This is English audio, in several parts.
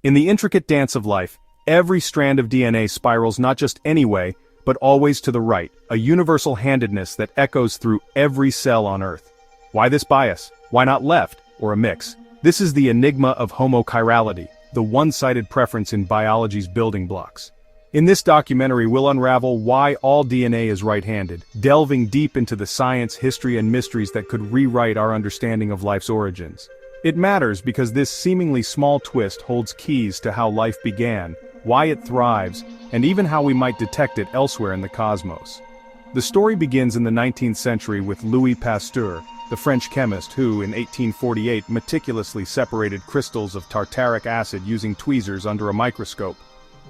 In the intricate dance of life, every strand of DNA spirals not just any way, but always to the right, a universal handedness that echoes through every cell on Earth. Why this bias? Why not left, or a mix? This is the enigma of homochirality, the one-sided preference in biology's building blocks. In this documentary, we'll unravel why all DNA is right-handed, delving deep into the science, history, and mysteries that could rewrite our understanding of life's origins. It matters because this seemingly small twist holds keys to how life began, why it thrives, and even how we might detect it elsewhere in the cosmos. The story begins in the 19th century with Louis Pasteur, the French chemist who, in 1848, meticulously separated crystals of tartaric acid using tweezers under a microscope.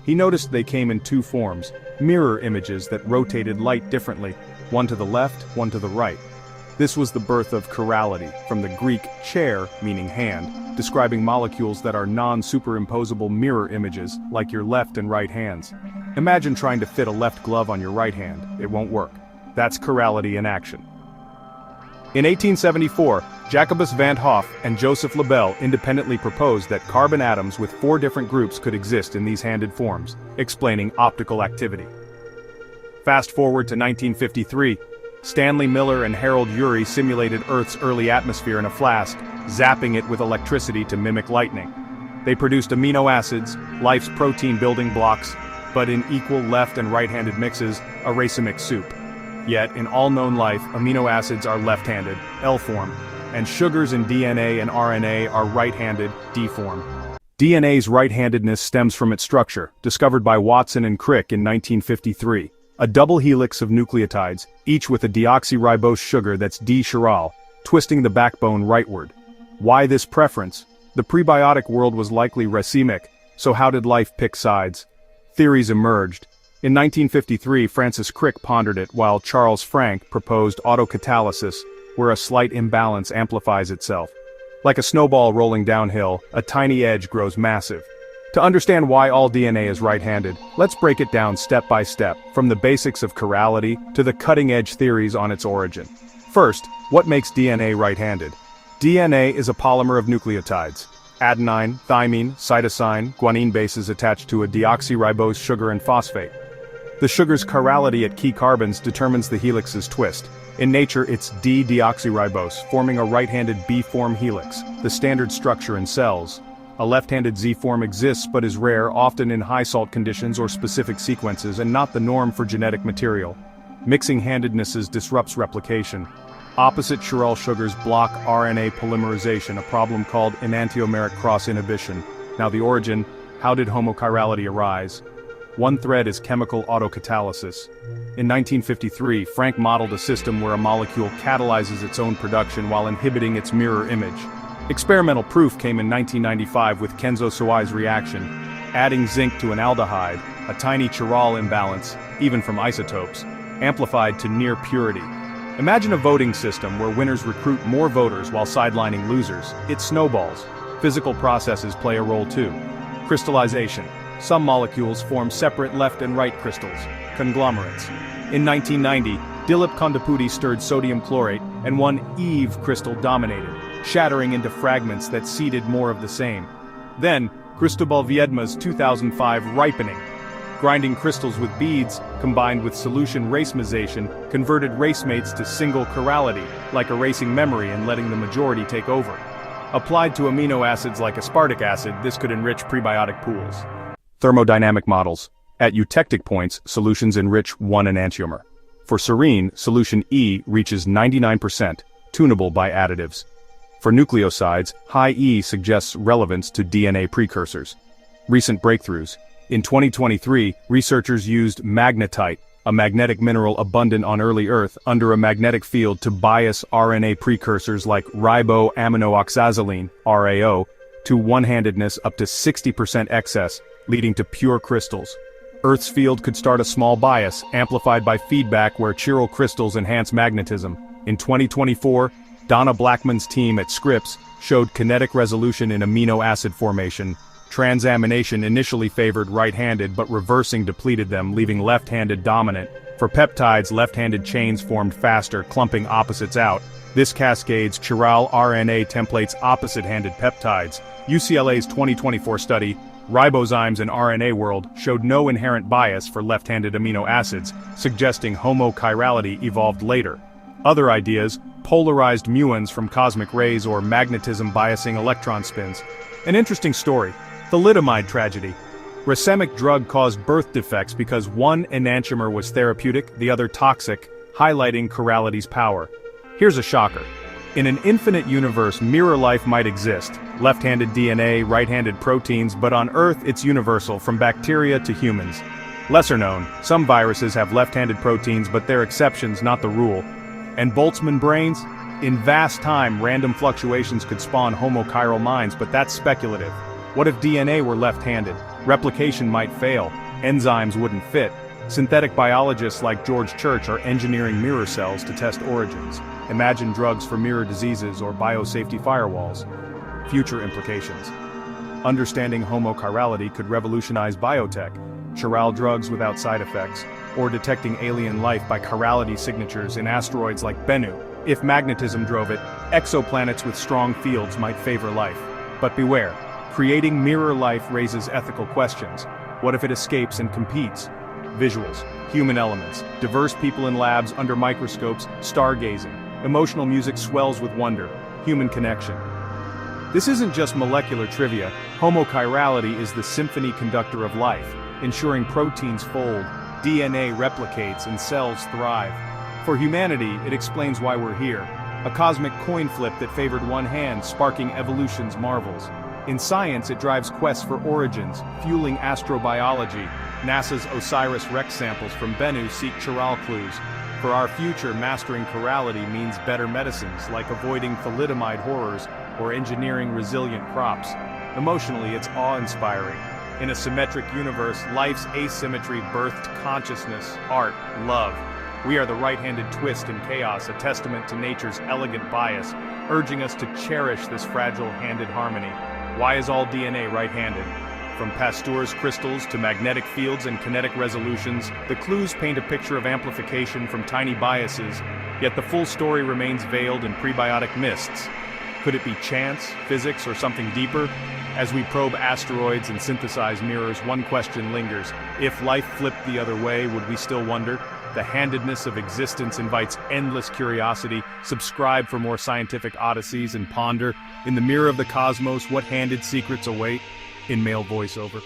He noticed they came in two forms, mirror images that rotated light differently, one to the left, one to the right. This was the birth of chirality, from the Greek chair, meaning hand, describing molecules that are non-superimposable mirror images, like your left and right hands. Imagine trying to fit a left glove on your right hand. It won't work. That's chirality in action. In 1874, Jacobus van 't Hoff and Joseph Lebel independently proposed that carbon atoms with 4 different groups could exist in these handed forms, explaining optical activity. Fast forward to 1953, Stanley Miller and Harold Urey simulated Earth's early atmosphere in a flask, zapping it with electricity to mimic lightning. They produced amino acids, life's protein building blocks, but in equal left and right-handed mixes, a racemic soup. Yet, in all known life, amino acids are left-handed, L form, and sugars in DNA and RNA are right-handed, D form. DNA's right-handedness stems from its structure, discovered by Watson and Crick in 1953. A double helix of nucleotides, each with a deoxyribose sugar that's D-chiral, twisting the backbone rightward. Why this preference? The prebiotic world was likely racemic, so how did life pick sides? Theories emerged. In 1953, Francis Crick pondered it, while Charles Frank proposed autocatalysis, where a slight imbalance amplifies itself. Like a snowball rolling downhill, a tiny edge grows massive. To understand why all DNA is right-handed, let's break it down step by step, from the basics of chirality to the cutting-edge theories on its origin. First, what makes DNA right-handed? DNA is a polymer of nucleotides. Adenine, thymine, cytosine, guanine bases attached to a deoxyribose sugar and phosphate. The sugar's chirality at key carbons determines the helix's twist. In nature, it's D-deoxyribose, forming a right-handed B-form helix, the standard structure in cells. A left-handed Z-form exists but is rare, often in high-salt conditions or specific sequences, and not the norm for genetic material. Mixing handednesses disrupts replication. Opposite chiral sugars block RNA polymerization, a problem called enantiomeric cross-inhibition. Now the origin: how did homochirality arise? One thread is chemical autocatalysis. In 1953, Frank modeled a system where a molecule catalyzes its own production while inhibiting its mirror image. Experimental proof came in 1995 with Kenzo Sawai's reaction. Adding zinc to an aldehyde, a tiny chiral imbalance, even from isotopes, amplified to near purity. Imagine a voting system where winners recruit more voters while sidelining losers. It snowballs. Physical processes play a role too. Crystallization. Some molecules form separate left and right crystals, conglomerates. In 1990, Dilip Kondapudi stirred sodium chlorate, and one Eve crystal dominated, shattering into fragments that seeded more of the same. Then, Cristobal Viedma's 2005 ripening. Grinding crystals with beads, combined with solution racemization, converted racemates to single chirality, like erasing memory and letting the majority take over. Applied to amino acids like aspartic acid, this could enrich prebiotic pools. Thermodynamic models. At eutectic points, solutions enrich 1 enantiomer. For serine, solution E reaches 99%, tunable by additives. For nucleosides, high E suggests relevance to DNA precursors. Recent breakthroughs. In 2023, researchers used magnetite, a magnetic mineral abundant on early Earth, under a magnetic field to bias RNA precursors like riboaminooxazoline, RAO, to one-handedness up to 60% excess, leading to pure crystals. Earth's field could start a small bias, amplified by feedback where chiral crystals enhance magnetism. In 2024, Donna Blackman's team at Scripps showed kinetic resolution in amino acid formation. Transamination initially favored right-handed, but reversing depleted them, leaving left-handed dominant. For peptides, left-handed chains formed faster, clumping opposites out. This cascades chiral RNA templates opposite-handed peptides. UCLA's 2024 study, Ribozymes in RNA World, showed no inherent bias for left-handed amino acids, suggesting homochirality evolved later. Other ideas, polarized muons from cosmic rays or magnetism biasing electron spins. An interesting story, the thalidomide tragedy. Racemic drug caused birth defects because one enantiomer was therapeutic, the other toxic, highlighting chirality's power. Here's a shocker. In an infinite universe, mirror life might exist. Left-handed DNA, right-handed proteins, but on Earth it's universal, from bacteria to humans. Lesser known, some viruses have left-handed proteins, but they're exceptions, not the rule. And Boltzmann brains? In vast time, random fluctuations could spawn homochiral minds, but that's speculative. What if DNA were left-handed? Replication might fail. Enzymes wouldn't fit. Synthetic biologists like George Church are engineering mirror cells to test origins. Imagine drugs for mirror diseases or biosafety firewalls. Future implications. Understanding homochirality could revolutionize biotech, chiral drugs without side effects, or detecting alien life by chirality signatures in asteroids like Bennu. If magnetism drove it, exoplanets with strong fields might favor life. But beware, creating mirror life raises ethical questions. What if it escapes and competes? Visuals, human elements, diverse people in labs under microscopes, stargazing. Emotional music swells with wonder, human connection. This isn't just molecular trivia. Homochirality is the symphony conductor of life, ensuring proteins fold, DNA replicates, and cells thrive. For humanity, it explains why we're here. A cosmic coin flip that favored one hand, sparking evolution's marvels. In science, it drives quests for origins, fueling astrobiology. NASA's OSIRIS-REx samples from Bennu seek chiral clues. For our future, mastering chirality means better medicines, like avoiding thalidomide horrors or engineering resilient crops. Emotionally, it's awe-inspiring. In a symmetric universe, life's asymmetry birthed consciousness, art, love. We are the right-handed twist in chaos, a testament to nature's elegant bias, urging us to cherish this fragile-handed harmony. Why is all DNA right-handed? From Pasteur's crystals to magnetic fields and kinetic resolutions, the clues paint a picture of amplification from tiny biases, yet the full story remains veiled in prebiotic mists. Could it be chance, physics, or something deeper? As we probe asteroids and synthesize mirrors, one question lingers. If life flipped the other way, would we still wonder? The handedness of existence invites endless curiosity. Subscribe for more scientific odysseys and ponder. In the mirror of the cosmos, what handed secrets await? In male voiceover.